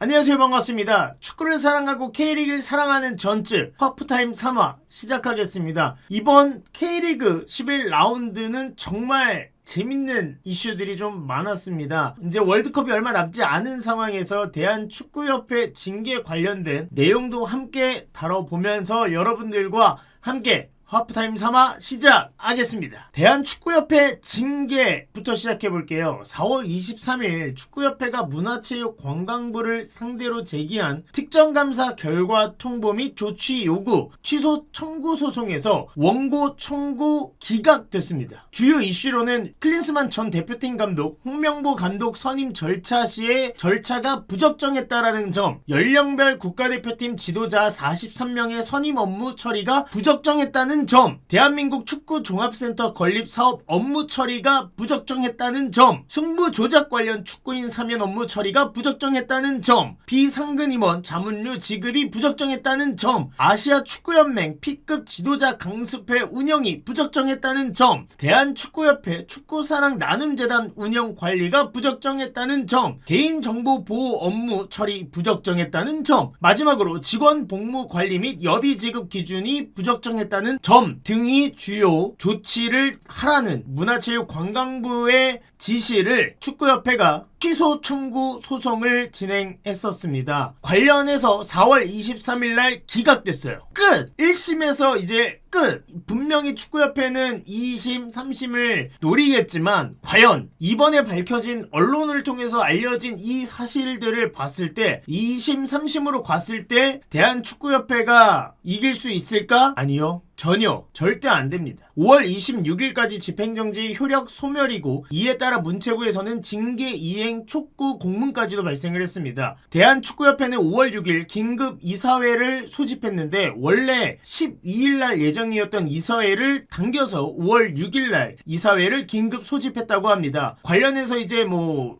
안녕하세요, 반갑습니다. 축구를 사랑하고 K리그를 사랑하는 전츠 하프타임 3화 시작하겠습니다. 이번 K리그 11라운드는 정말 재밌는 이슈들이 좀 많았습니다. 이제 월드컵이 얼마 남지 않은 상황에서 대한축구협회 징계 관련된 내용도 함께 다뤄보면서 여러분들과 함께 하프타임 3화 시작하겠습니다. 대한축구협회 징계부터 시작해볼게요. 4월 23일 축구협회가 문화체육관광부를 상대로 제기한 특정감사 결과 통보 및 조치 요구 취소 청구 소송에서 원고 청구 기각됐습니다. 주요 이슈로는 클린스만 전 대표팀 감독, 홍명보 감독 선임 절차 시에 절차가 부적정했다라는 점, 연령별 국가대표팀 지도자 43명의 선임 업무 처리가 부적정했다는 점, 대한민국 축구 종합센터 건립 사업 업무 처리가 부적정했다는 점, 승부 조작 관련 축구인 사면 업무 처리가 부적정했다는 점, 비상근 임원 자문료 지급이 부적정했다는 점, 아시아 축구연맹 P급 지도자 강습회 운영이 부적정했다는 점, 대한축구협회 축구사랑 나눔재단 운영 관리가 부적정했다는 점, 개인정보 보호 업무 처리 부적정했다는 점, 마지막으로 직원 복무 관리 및 여비 지급 기준이 부적정했다는 점 등이 주요 조치를 하라는 문화체육관광부의 지시를 축구협회가 취소 청구 소송을 진행했었습니다. 관련해서 4월 23일 날 기각됐어요. 끝! 1심에서 이제 끝! 분명히 축구협회는 2심, 3심을 노리겠지만 과연 이번에 밝혀진 언론을 통해서 알려진 이 사실들을 봤을 때 2심, 3심으로 갔을 때 대한축구협회가 이길 수 있을까? 아니요. 전혀 절대 안 됩니다. 5월 26일까지 집행정지 효력 소멸이고 이에 따라 문체부에서는 징계 이행 촉구 공문까지도 발생을 했습니다. 대한축구협회는 5월 6일 긴급 이사회를 소집했는데 원래 12일날 예정이었던 이사회를 당겨서 5월 6일날 이사회를 긴급 소집했다고 합니다. 관련해서 이제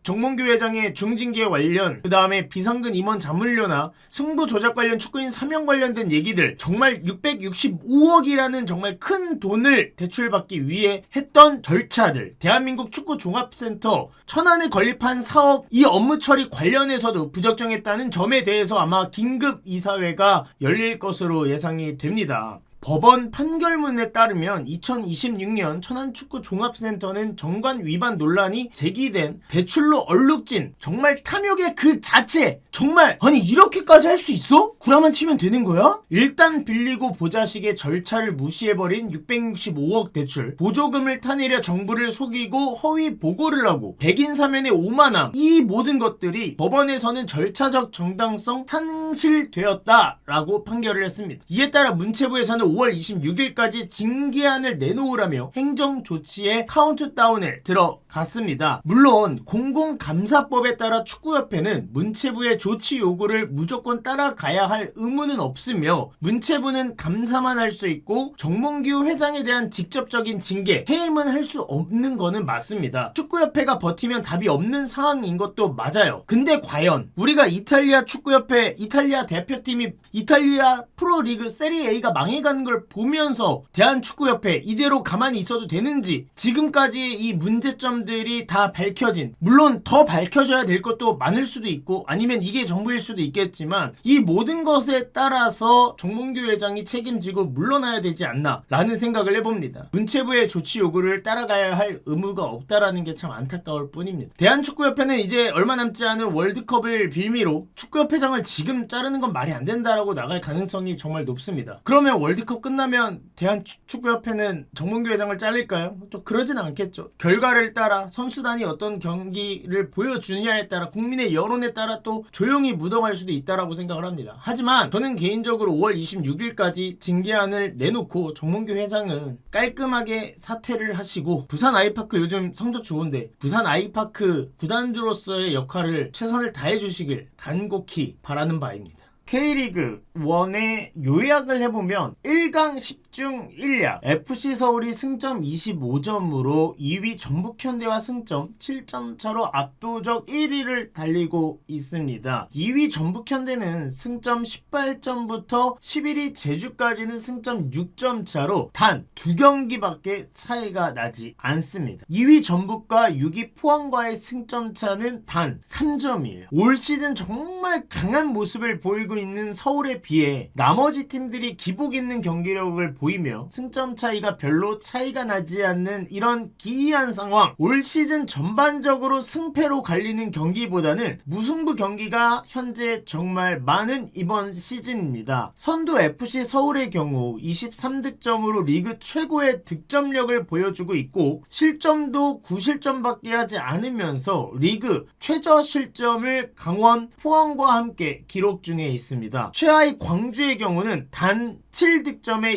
정몽규 회장의 중징계 관련, 그 다음에 비상근 임원 자문료나 승부 조작 관련 축구인 사면 관련된 얘기들, 정말 665억이라는 정말 큰 돈을 대출받기 위해 했던 절차들, 대한민국 축구 종합센터 천안에 건립한 사업 이 업무 처리 관련해서도 부적정했다는 점에 대해서 아마 긴급 이사회가 열릴 것으로 예상이 됩니다. 법원 판결문에 따르면 2026년 천안축구종합센터는 정관 위반 논란이 제기된 대출로 얼룩진 정말 탐욕의 그 자체, 정말 아니 이렇게까지 할 수 있어? 구라만 치면 되는 거야? 일단 빌리고 보자식의 절차를 무시해버린 665억 대출, 보조금을 타내려 정부를 속이고 허위 보고를 하고 백인 사면의 오만함, 이 모든 것들이 법원에서는 절차적 정당성 상실되었다라고 판결을 했습니다. 이에 따라 문체부에서는 5월 26일까지 징계안을 내놓으라며 행정조치에 카운트다운에 들어갔습니다. 물론 공공감사법에 따라 축구협회는 문체부의 조치 요구를 무조건 따라가야 할 의무는 없으며 문체부는 감사만 할 수 있고 정몽규 회장에 대한 직접적인 징계, 해임은 할 수 없는 거는 맞습니다. 축구협회가 버티면 답이 없는 상황인 것도 맞아요. 근데 과연 우리가 이탈리아 축구협회, 이탈리아 대표팀이 이탈리아 프로리그 세리에가 망해가는 걸 보면서 대한축구협회 이대로 가만히 있어도 되는지, 지금까지 이 문제점들이 다 밝혀진, 물론 더 밝혀져야 될 것도 많을 수도 있고 아니면 이게 정부일 수도 있겠지만 이 모든 것에 따라서 정몽규 회장이 책임지고 물러나야 되지 않나 라는 생각을 해봅니다. 문체부의 조치 요구를 따라가야 할 의무가 없다라는 게 참 안타까울 뿐입니다. 대한축구협회는 이제 얼마 남지 않은 월드컵을 빌미로 축구협회장을 지금 자르는 건 말이 안 된다라고 나갈 가능성이 정말 높습니다. 그러면 월드컵 끝나면 대한축구협회는 정몽규 회장을 잘릴까요? 또 그러진 않겠죠. 결과를 따라 선수단이 어떤 경기를 보여주느냐에 따라 국민의 여론에 따라 또 조용히 무덤할 수도 있다라고 생각을 합니다. 하지만 저는 개인적으로 5월 26일까지 징계안을 내놓고 정몽규 회장은 깔끔하게 사퇴를 하시고, 부산 아이파크 요즘 성적 좋은데 부산 아이파크 구단주로서의 역할을 최선을 다해 주시길 간곡히 바라는 바입니다. K리그 1의 요약을 해보면 1강 10중 1약 FC 서울이 승점 25점으로 2위 전북현대와 승점 7점 차로 압도적 1위를 달리고 있습니다. 2위 전북현대는 승점 18점부터 11위 제주까지는 승점 6점 차로 단 2경기밖에 차이가 나지 않습니다. 2위 전북과 6위 포항과의 승점 차는 단 3점이에요. 올 시즌 정말 강한 모습을 보이고 있는 서울에 비해 나머지 팀들이 기복 있는 경기력을 보이며 승점 차이가 별로 차이가 나지 않는 이런 기이한 상황. 올 시즌 전반적으로 승패로 갈리는 경기보다는 무승부 경기가 현재 정말 많은 이번 시즌입니다. 선두 FC 서울의 경우 23득점으로 리그 최고의 득점력을 보여주고 있고 실점도 9실점밖에 하지 않으면서 리그 최저 실점을 강원, 포항과 함께 기록 중에 있습니다. 최하위 광주의 경우는 단 7득점에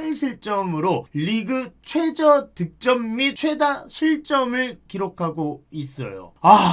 28실점으로 리그 최저 득점 및 최다 실점을 기록하고 있어요.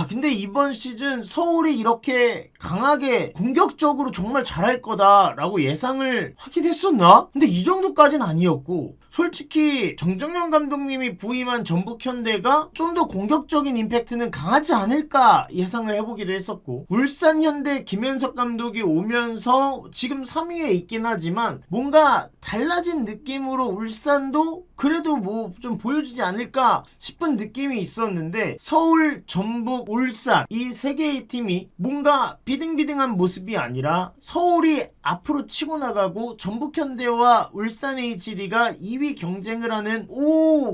근데 이번 시즌 서울이 이렇게 강하게 공격적으로 정말 잘할 거다라고 예상을 하긴 했었나? 근데 이 정도까지는 아니었고 솔직히 정정영 감독님이 부임한 전북현대가 좀 더 공격적인 임팩트는 강하지 않을까 예상을 해보기도 했었고 울산현대 김현석 감독이 오면서 지금 3위에 있긴 하지만 뭔가 달라진 느낌으로 울산도 그래도 뭐 좀 보여주지 않을까 싶은 느낌이 있었는데 서울, 전북, 울산 이 세 개의 팀이 뭔가 비등비등한 모습이 아니라 서울이 앞으로 치고 나가고 전북현대와 울산 HD가 2위 경쟁을 하는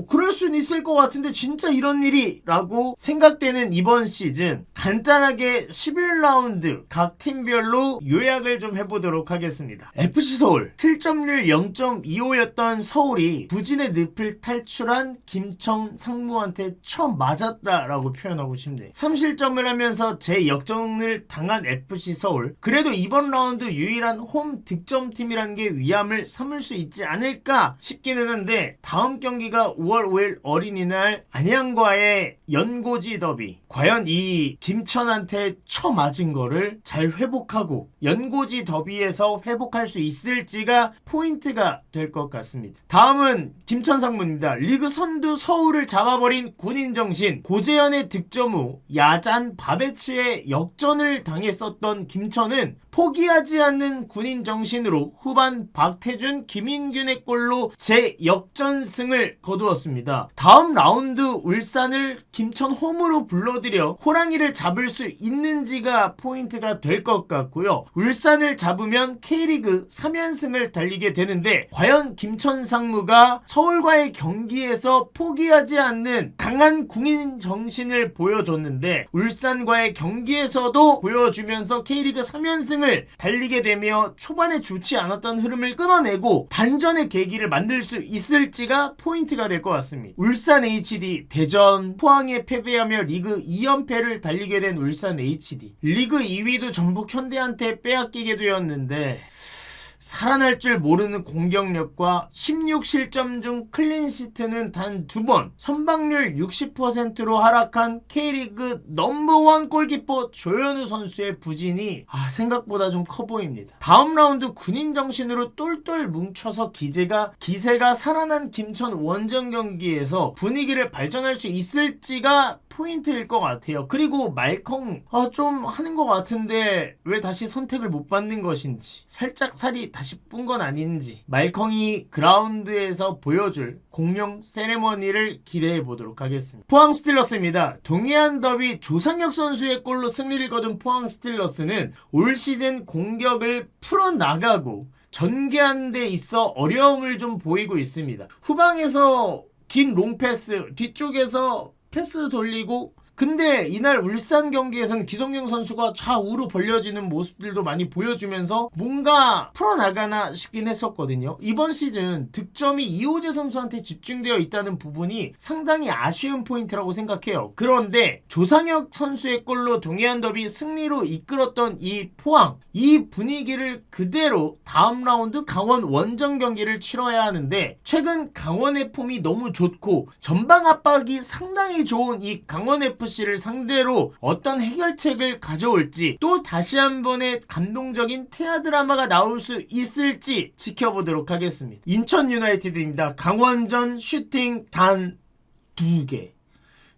그럴 수는 있을 것 같은데 진짜 이런 일이? 라고 생각되는 이번 시즌 간단하게 11라운드 각 팀별로 요약을 좀 해보도록 하겠습니다. FC 서울 실점률 0.25였던 서울이 부진의 늪을 탈출한 김천 상무한테 처음 맞았다라고 표현하고 싶네. 3실점을 하면서 재역전을 당한 FC 서울 그래도 이번 라운드 유일한 홈 득점팀이라는 게 위함을 삼을 수 있지 않을까 싶기는 한데 다음 경기가 5월 5일 어린이날 안양과의 연고지 더비 과연 이 김천한테 쳐맞은 거를 잘 회복하고 연고지 더비에서 회복할 수 있을지가 포인트가 될 것 같습니다. 다음은 김천 상무입니다. 리그 선두 서울을 잡아버린 군인정신 고재현의 득점 후 야잔 바베츠의 역전을 당했었던 김천은 포기하지 않는 군인 정신으로 후반 박태준, 김인균의 골로 재역전승을 거두었습니다. 다음 라운드 울산을 김천 홈으로 불러들여 호랑이를 잡을 수 있는지가 포인트가 될 것 같고요. 울산을 잡으면 K리그 3연승을 달리게 되는데 과연 김천 상무가 서울과의 경기에서 포기하지 않는 강한 군인 정신을 보여줬는데 울산과의 경기에서도 보여주면서 K리그 3연승을 달리게 되며 초반에 좋지 않았던 흐름을 끊어내고 반전의 계기를 만들 수 있을지가 포인트가 될 것 같습니다. 울산 HD 대전 포항에 패배하며 리그 2연패를 달리게 된 울산 HD 리그 2위도 전북 현대한테 빼앗기게 되었는데 살아날 줄 모르는 공격력과 16실점 중 클린시트는 단 2번 선방률 60%로 하락한 K리그 넘버원 골키퍼 조현우 선수의 부진이 생각보다 좀 커 보입니다. 다음 라운드 군인정신으로 똘똘 뭉쳐서 기세가 살아난 김천 원정 경기에서 분위기를 발전할 수 있을지가 포인트일 것 같아요. 그리고 말컹 좀 하는 것 같은데 왜 다시 선택을 못 받는 것인지 살짝 살이 다시 뿐 건 아닌지 말컹이 그라운드에서 보여줄 공룡 세레머니를 기대해 보도록 하겠습니다. 포항 스틸러스입니다. 동해안 더비 조상혁 선수의 골로 승리를 거둔 포항 스틸러스는 올 시즌 공격을 풀어나가고 전개하는 데 있어 어려움을 좀 보이고 있습니다. 후방에서 긴 롱패스, 뒤쪽에서 패스 돌리고 근데 이날 울산 경기에서는 기성용 선수가 좌우로 벌려지는 모습들도 많이 보여주면서 뭔가 풀어나가나 싶긴 했었거든요. 이번 시즌 득점이 이호재 선수한테 집중되어 있다는 부분이 상당히 아쉬운 포인트라고 생각해요. 그런데 조상혁 선수의 골로 동해안 더비 승리로 이끌었던 이 포항 이 분위기를 그대로 다음 라운드 강원 원정 경기를 치러야 하는데 최근 강원 FC이 너무 좋고 전방 압박이 상당히 좋은 이 강원 FC FC를 상대로 어떤 해결책을 가져올지, 또 다시 한 번의 감동적인 태아 드라마가 나올 수 있을지 지켜보도록 하겠습니다. 인천 유나이티드입니다. 강원전 슈팅 단 2개,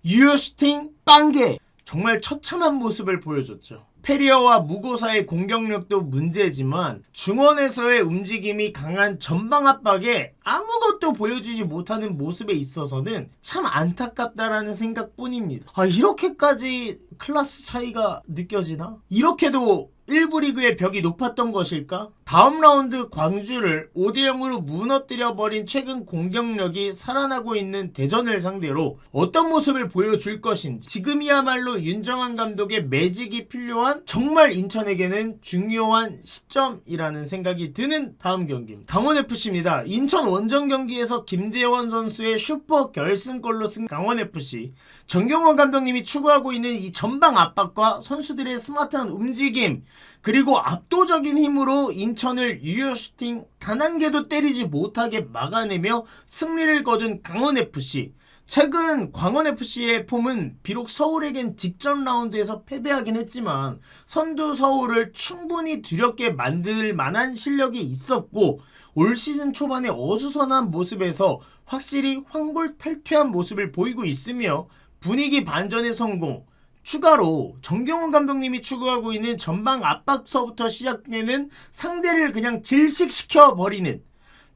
유효 슈팅 1개. 정말 처참한 모습을 보여줬죠. 페리어와 무고사의 공격력도 문제지만 중원에서의 움직임이 강한 전방 압박에 아무것도 보여주지 못하는 모습에 있어서는 참 안타깝다라는 생각뿐입니다. 이렇게까지 클래스 차이가 느껴지나? 이렇게도 1부 리그의 벽이 높았던 것일까? 다음 라운드 광주를 5대0으로 무너뜨려버린 최근 공격력이 살아나고 있는 대전을 상대로 어떤 모습을 보여줄 것인지, 지금이야말로 윤정환 감독의 매직이 필요한 정말 인천에게는 중요한 시점이라는 생각이 드는 다음 경기입니다. 강원FC입니다. 인천 원정 경기에서 김대원 선수의 슈퍼 결승골로 쓴 강원FC. 정경원 감독님이 추구하고 있는 이 전방 압박과 선수들의 스마트한 움직임, 그리고 압도적인 힘으로 인천을 유효 슈팅 단 한 개도 때리지 못하게 막아내며 승리를 거둔 강원FC. 최근 광원FC의 폼은 비록 서울에겐 직전 라운드에서 패배하긴 했지만 선두 서울을 충분히 두렵게 만들 만한 실력이 있었고, 올 시즌 초반에 어수선한 모습에서 확실히 황골탈퇴한 모습을 보이고 있으며 분위기 반전의 성공, 추가로 정경훈 감독님이 추구하고 있는 전방 압박서부터 시작되는 상대를 그냥 질식시켜버리는,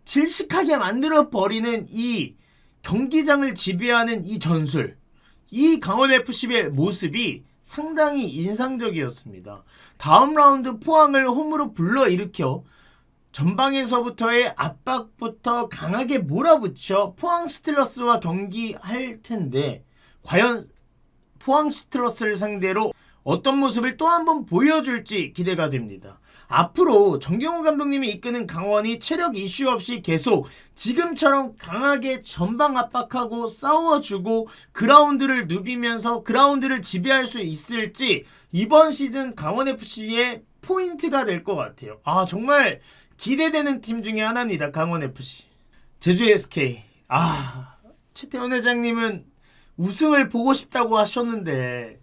질식하게 만들어버리는 이 경기장을 지배하는 이 전술, 이 강원FC의 모습이 상당히 인상적이었습니다. 다음 라운드 포항을 홈으로 불러일으켜 전방에서부터의 압박부터 강하게 몰아붙여 포항 스틸러스와 경기할 텐데, 과연 포항 스틸러스를 상대로 어떤 모습을 또 한 번 보여줄지 기대가 됩니다. 앞으로 정경호 감독님이 이끄는 강원이 체력 이슈 없이 계속 지금처럼 강하게 전방 압박하고 싸워주고 그라운드를 누비면서 그라운드를 지배할 수 있을지 이번 시즌 강원FC의 포인트가 될 것 같아요. 정말 기대되는 팀 중에 하나입니다. 강원FC. 제주 SK. 최태원 회장님은 우승을 보고 싶다고 하셨는데,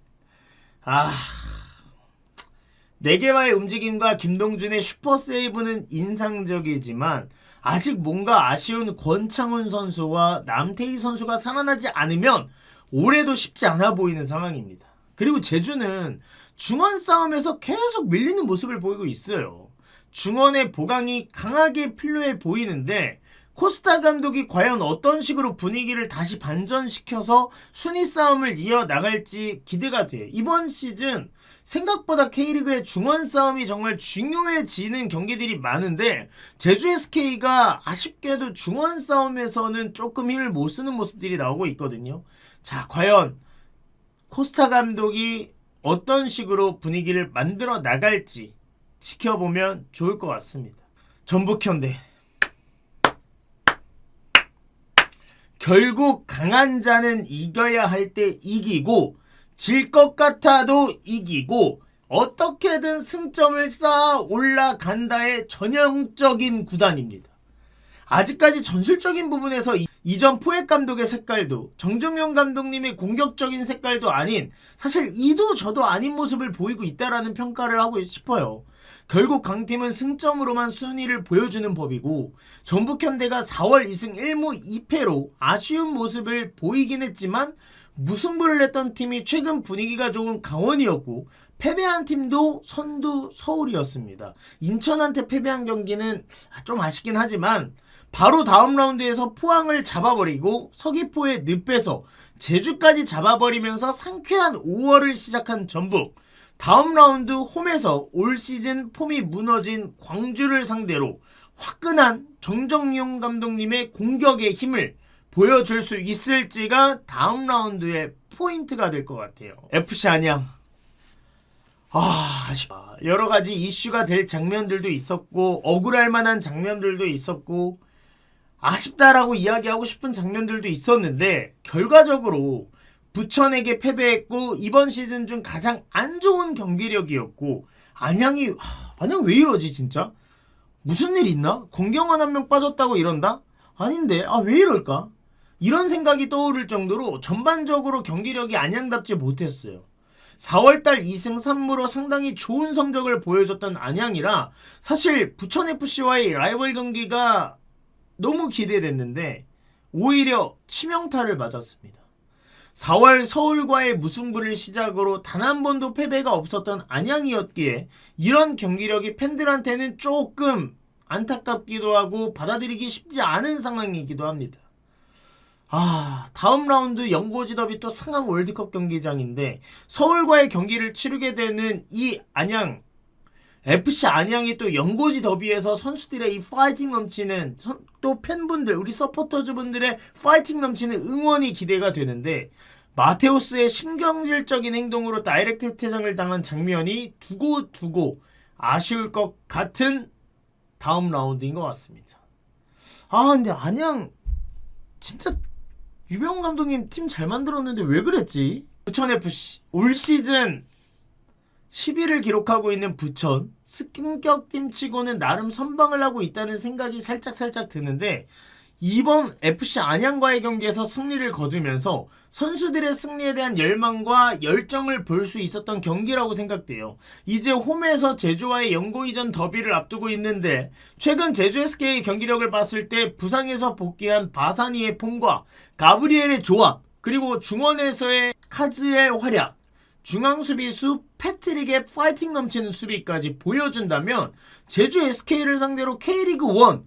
4개와의 움직임과 김동준의 슈퍼 세이브는 인상적이지만 아직 뭔가 아쉬운 권창훈 선수와 남태희 선수가 살아나지 않으면 올해도 쉽지 않아 보이는 상황입니다. 그리고 제주는 중원 싸움에서 계속 밀리는 모습을 보이고 있어요. 중원의 보강이 강하게 필요해 보이는데 코스타 감독이 과연 어떤 식으로 분위기를 다시 반전시켜서 순위 싸움을 이어나갈지 기대가 돼. 이번 시즌 생각보다 K리그의 중원 싸움이 정말 중요해지는 경기들이 많은데 제주 SK가 아쉽게도 중원 싸움에서는 조금 힘을 못 쓰는 모습들이 나오고 있거든요. 자, 과연 코스타 감독이 어떤 식으로 분위기를 만들어 나갈지 지켜보면 좋을 것 같습니다. 전북현대. 결국 강한 자는 이겨야 할 때 이기고 질 것 같아도 이기고 어떻게든 승점을 쌓아 올라간다의 전형적인 구단입니다. 아직까지 전술적인 부분에서 이전 포획 감독의 색깔도 정종용 감독님의 공격적인 색깔도 아닌, 사실 이도 저도 아닌 모습을 보이고 있다라는 평가를 하고 싶어요. 결국 강팀은 승점으로만 순위를 보여주는 법이고 전북현대가 4월 2승 1무 2패로 아쉬운 모습을 보이긴 했지만 무승부를 냈던 팀이 최근 분위기가 좋은 강원이었고 패배한 팀도 선두 서울이었습니다. 인천한테 패배한 경기는 좀 아쉽긴 하지만 바로 다음 라운드에서 포항을 잡아버리고 서귀포에 늪에서 제주까지 잡아버리면서 상쾌한 5월을 시작한 전북. 다음 라운드 홈에서 올 시즌 폼이 무너진 광주를 상대로 화끈한 정정용 감독님의 공격의 힘을 보여줄 수 있을지가 다음 라운드의 포인트가 될 것 같아요. FC 안양. 아쉽다. 여러 가지 이슈가 될 장면들도 있었고 억울할 만한 장면들도 있었고 아쉽다라고 이야기하고 싶은 장면들도 있었는데 결과적으로 부천에게 패배했고 이번 시즌 중 가장 안 좋은 경기력이었고 안양 왜 이러지 진짜? 무슨 일 있나? 권경원 한 명 빠졌다고 이런다? 아닌데 왜 이럴까? 이런 생각이 떠오를 정도로 전반적으로 경기력이 안양답지 못했어요. 4월달 2승 3무로 상당히 좋은 성적을 보여줬던 안양이라 사실 부천FC와의 라이벌 경기가 너무 기대됐는데 오히려 치명타를 맞았습니다. 4월 서울과의 무승부를 시작으로 단 한 번도 패배가 없었던 안양이었기에 이런 경기력이 팬들한테는 조금 안타깝기도 하고 받아들이기 쉽지 않은 상황이기도 합니다. 다음 라운드 연고지 더비 또 상암 월드컵 경기장인데 서울과의 경기를 치르게 되는 이 안양 FC 안양이 또 연고지 더비에서 선수들의 이 파이팅 넘치는 또 팬분들 우리 서포터즈분들의 파이팅 넘치는 응원이 기대가 되는데 마테우스의 신경질적인 행동으로 다이렉트 퇴장을 당한 장면이 두고 아쉬울 것 같은 다음 라운드인 것 같습니다. 근데 안양 진짜 유병훈 감독님 팀 잘 만들었는데 왜 그랬지? 부천FC 올 시즌 10위를 기록하고 있는 부천 승격팀 치고는 나름 선방을 하고 있다는 생각이 살짝 드는데 이번 FC 안양과의 경기에서 승리를 거두면서 선수들의 승리에 대한 열망과 열정을 볼 수 있었던 경기라고 생각돼요. 이제 홈에서 제주와의 연고 이전 더비를 앞두고 있는데 최근 제주 SK의 경기력을 봤을 때 부상에서 복귀한 바사니의 폼과 가브리엘의 조합 그리고 중원에서의 카즈의 활약 중앙 수비수 패트릭의 파이팅 넘치는 수비까지 보여준다면 제주 SK를 상대로 K리그 1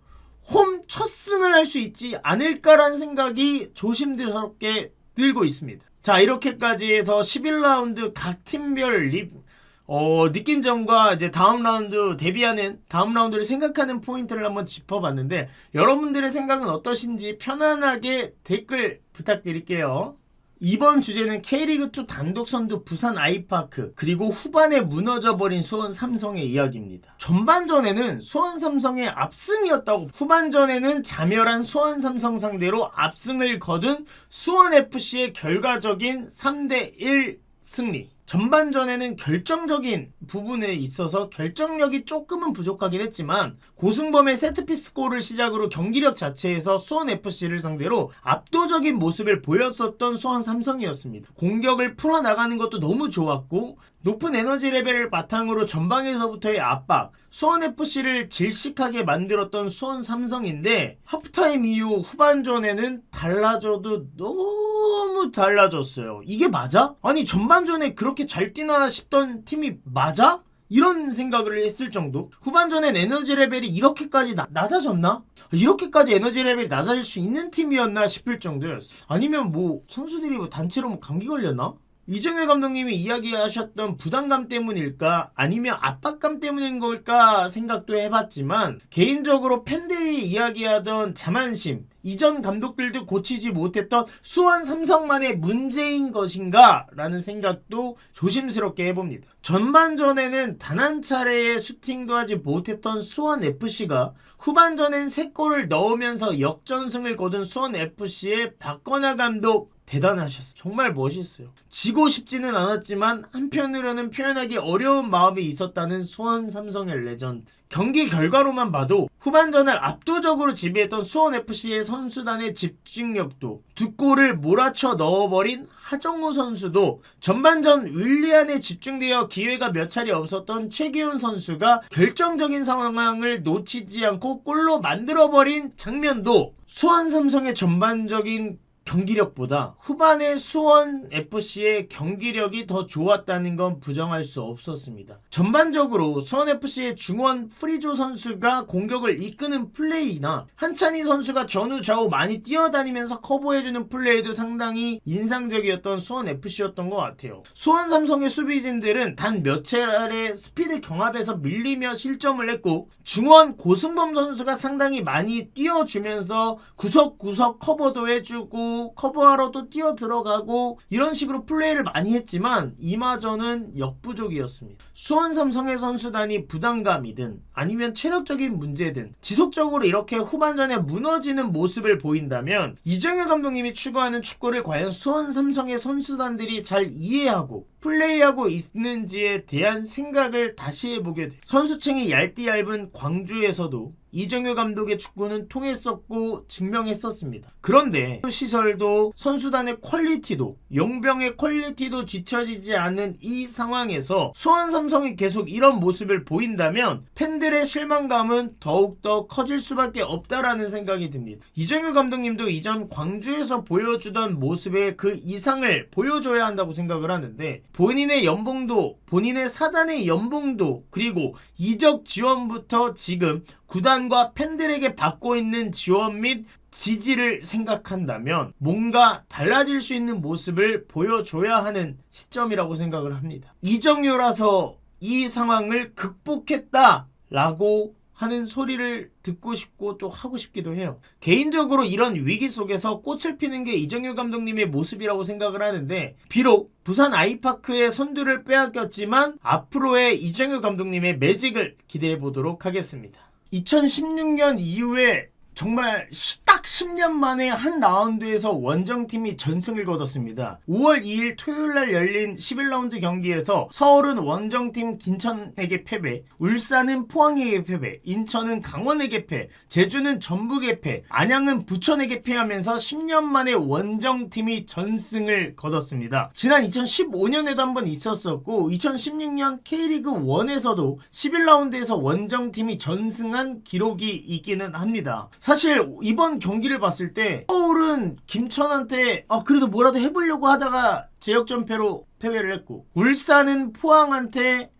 홈 첫 승을 할 수 있지 않을까라는 생각이 조심스럽게 들고 있습니다. 자, 이렇게까지 해서 11라운드 각 팀별 느낀 점과 이제 다음 라운드 대비하는 다음 라운드를 생각하는 포인트를 한번 짚어봤는데 여러분들의 생각은 어떠신지 편안하게 댓글 부탁드릴게요. 이번 주제는 K리그2 단독 선두 부산 아이파크 그리고 후반에 무너져버린 수원 삼성의 이야기입니다. 전반전에는 수원 삼성의 압승이었다고 후반전에는 자멸한 수원 삼성 상대로 압승을 거둔 수원FC의 결과적인 3대1 승리. 전반전에는 결정적인 부분에 있어서 결정력이 조금은 부족하긴 했지만 고승범의 세트피스 골을 시작으로 경기력 자체에서 수원FC를 상대로 압도적인 모습을 보였었던 수원 삼성이었습니다. 공격을 풀어나가는 것도 너무 좋았고 높은 에너지 레벨을 바탕으로 전방에서부터의 압박, 수원FC를 질식하게 만들었던 수원 삼성인데 하프타임 이후 후반전에는 달라져도 너무 달라졌어요. 이게 맞아? 아니 전반전에 그렇게 잘 뛰나 싶던 팀이 맞아? 이런 생각을 했을 정도. 후반전엔 에너지 레벨이 이렇게까지 낮아졌나? 이렇게까지 에너지 레벨이 낮아질 수 있는 팀이었나 싶을 정도였어. 아니면 선수들이 단체로 감기 걸렸나? 이정효 감독님이 이야기하셨던 부담감 때문일까 아니면 압박감 때문인 걸까 생각도 해봤지만 개인적으로 팬들이 이야기하던 자만심 이전 감독들도 고치지 못했던 수원 삼성만의 문제인 것인가 라는 생각도 조심스럽게 해봅니다. 전반전에는 단 한 차례의 슈팅도 하지 못했던 수원FC가 후반전엔 3골을 넣으면서 역전승을 거둔 수원FC의 박건하 감독 대단하셨어요. 정말 멋있어요. 지고 싶지는 않았지만 한편으로는 표현하기 어려운 마음이 있었다는 수원 삼성의 레전드. 경기 결과로만 봐도 후반전을 압도적으로 지배했던 수원FC의 선수단의 집중력도 2골을 몰아쳐 넣어버린 하정우 선수도 전반전 윌리안에 집중되어 기회가 몇 차례 없었던 최기훈 선수가 결정적인 상황을 놓치지 않고 골로 만들어버린 장면도 수원 삼성의 전반적인 경기력보다 후반에 수원FC의 경기력이 더 좋았다는 건 부정할 수 없었습니다. 전반적으로 수원FC의 중원 프리조 선수가 공격을 이끄는 플레이나 한찬희 선수가 전후 좌우 많이 뛰어다니면서 커버해주는 플레이도 상당히 인상적이었던 수원FC였던 것 같아요. 수원 삼성의 수비진들은 단 몇 차례 스피드 경합에서 밀리며 실점을 했고 중원 고승범 선수가 상당히 많이 뛰어주면서 구석구석 커버도 해주고 커버하러도 뛰어 들어가고 이런 식으로 플레이를 많이 했지만 이마저는 역부족이었습니다. 수원 삼성의 선수단이 부담감이든 아니면 체력적인 문제든 지속적으로 이렇게 후반전에 무너지는 모습을 보인다면 이정효 감독님이 추구하는 축구를 과연 수원 삼성의 선수단들이 잘 이해하고 플레이하고 있는지에 대한 생각을 다시 해보게 돼요. 선수층이 얇디 얇은 광주에서도 이정효 감독의 축구는 통했었고 증명했었습니다. 그런데 시설도 선수단의 퀄리티도 용병의 퀄리티도 뒤처지지 않는 이 상황에서 수원 삼성이 계속 이런 모습을 보인다면 팬들의 실망감은 더욱더 커질 수밖에 없다라는 생각이 듭니다. 이정효 감독님도 이전 광주에서 보여주던 모습의 그 이상을 보여줘야 한다고 생각을 하는데 본인의 연봉도 본인의 사단의 연봉도 그리고 이적 지원부터 지금 구단과 팬들에게 받고 있는 지원 및 지지를 생각한다면 뭔가 달라질 수 있는 모습을 보여줘야 하는 시점이라고 생각을 합니다. 이정효라서 이 상황을 극복했다라고 하는 소리를 듣고 싶고 또 하고 싶기도 해요. 개인적으로 이런 위기 속에서 꽃을 피는 게 이정효 감독님의 모습이라고 생각을 하는데 비록 부산 아이파크의 선두를 빼앗겼지만 앞으로의 이정효 감독님의 매직을 기대해 보도록 하겠습니다. 2016년 이후에 정말 딱 10년 만에 한 라운드에서 원정팀이 전승을 거뒀습니다. 5월 2일 토요일날 열린 11라운드 경기에서 서울은 원정팀 김천에게 패배, 울산은 포항에게 패배, 인천은 강원에게 패, 제주는 전북에 패, 안양은 부천에게 패하면서 10년 만에 원정팀이 전승을 거뒀습니다. 지난 2015년에도 한번 있었었고 2016년 K리그 1에서도 11라운드에서 원정팀이 전승한 기록이 있기는 합니다. 사실 이번 경기를 봤을 때 서울은 김천한테 그래도 뭐라도 해보려고 하다가 제역전패로 패배를 했고 울산은 포항한테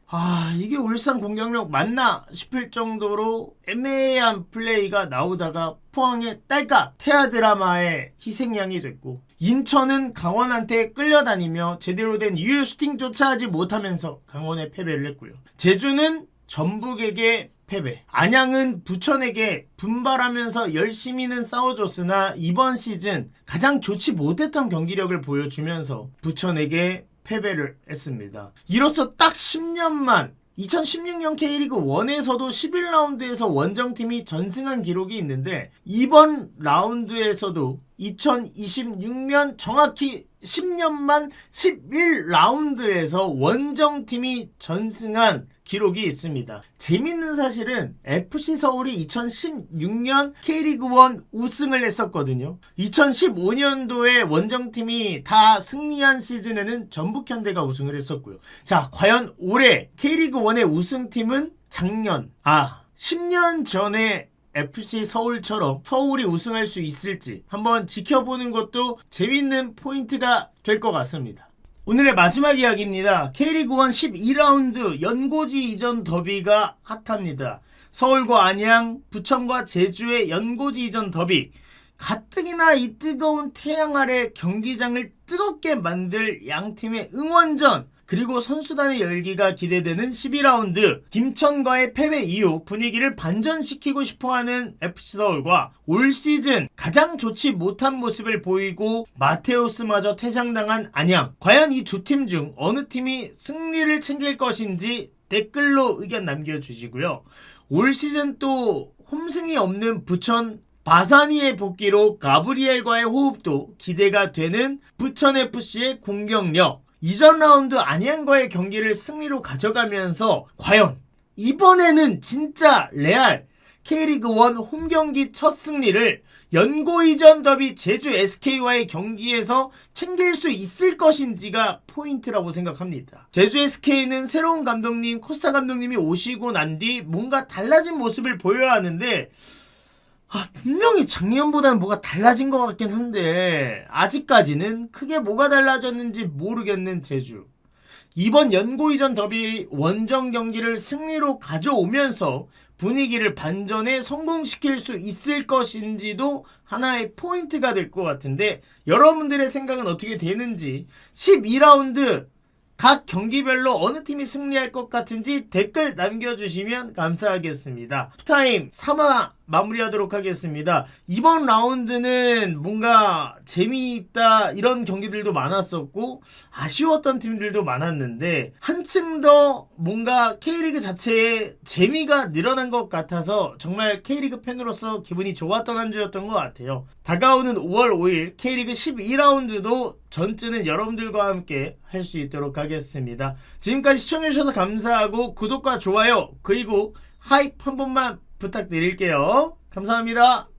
이게 울산 공격력 맞나 싶을 정도로 애매한 플레이가 나오다가 포항의 딸깍 태아 드라마의 희생양이 됐고 인천은 강원한테 끌려다니며 제대로 된 유효 슈팅조차 하지 못하면서 강원에 패배를 했고요. 제주는 전북에게 패배. 안양은 부천에게 분발하면서 열심히는 싸워줬으나 이번 시즌 가장 좋지 못했던 경기력을 보여주면서 부천에게 패배를 했습니다. 이로써 딱 10년만 2016년 K리그 1에서도 11라운드에서 원정팀이 전승한 기록이 있는데 이번 라운드에서도 2026년 정확히 10년만 11라운드에서 원정팀이 전승한 기록이 있습니다. 재밌는 사실은 FC 서울이 2016년 K리그 1 우승을 했었거든요. 2015년도에 원정팀이 다 승리한 시즌에는 전북현대가 우승을 했었고요. 자, 과연 올해 K리그 1의 우승팀은 작년 10년 전에 FC 서울처럼 서울이 우승할 수 있을지 한번 지켜보는 것도 재밌는 포인트가 될 것 같습니다. 오늘의 마지막 이야기입니다. K리그 1 12라운드 연고지 이전 더비가 핫합니다. 서울과 안양, 부천과 제주의 연고지 이전 더비. 가뜩이나 이 뜨거운 태양 아래 경기장을 뜨겁게 만들 양팀의 응원전 그리고 선수단의 열기가 기대되는 12라운드 김천과의 패배 이후 분위기를 반전시키고 싶어하는 FC서울과 올 시즌 가장 좋지 못한 모습을 보이고 마테우스마저 퇴장당한 안양 과연 이 두 팀 중 어느 팀이 승리를 챙길 것인지 댓글로 의견 남겨주시고요. 올 시즌 또 홈승이 없는 부천 바사니의 복귀로 가브리엘과의 호흡도 기대가 되는 부천FC의 공격력 이전 라운드 안양과의 경기를 승리로 가져가면서 과연 이번에는 진짜 레알 K리그 1 홈경기 첫 승리를 연고 이전 더비 제주 SK와의 경기에서 챙길 수 있을 것인지가 포인트라고 생각합니다. 제주 SK는 새로운 감독님 코스타 감독님이 오시고 난 뒤 뭔가 달라진 모습을 보여야 하는데 분명히 작년보다는 뭐가 달라진 것 같긴 한데 아직까지는 크게 뭐가 달라졌는지 모르겠는 제주. 이번 연고 이전 더비 원정 경기를 승리로 가져오면서 분위기를 반전에 성공시킬 수 있을 것인지도 하나의 포인트가 될 것 같은데 여러분들의 생각은 어떻게 되는지 12라운드 각 경기별로 어느 팀이 승리할 것 같은지 댓글 남겨주시면 감사하겠습니다. 타임 3화 마무리하도록 하겠습니다. 이번 라운드는 뭔가 재미있다 이런 경기들도 많았었고 아쉬웠던 팀들도 많았는데 한층 더 뭔가 K리그 자체에 재미가 늘어난 것 같아서 정말 K리그 팬으로서 기분이 좋았던 한 주였던 것 같아요. 다가오는 5월 5일 K리그 12라운드도 전주는 여러분들과 함께 할 수 있도록 하겠습니다. 지금까지 시청해주셔서 감사하고 구독과 좋아요 그리고 하이프 한 번만 부탁드릴게요. 감사합니다.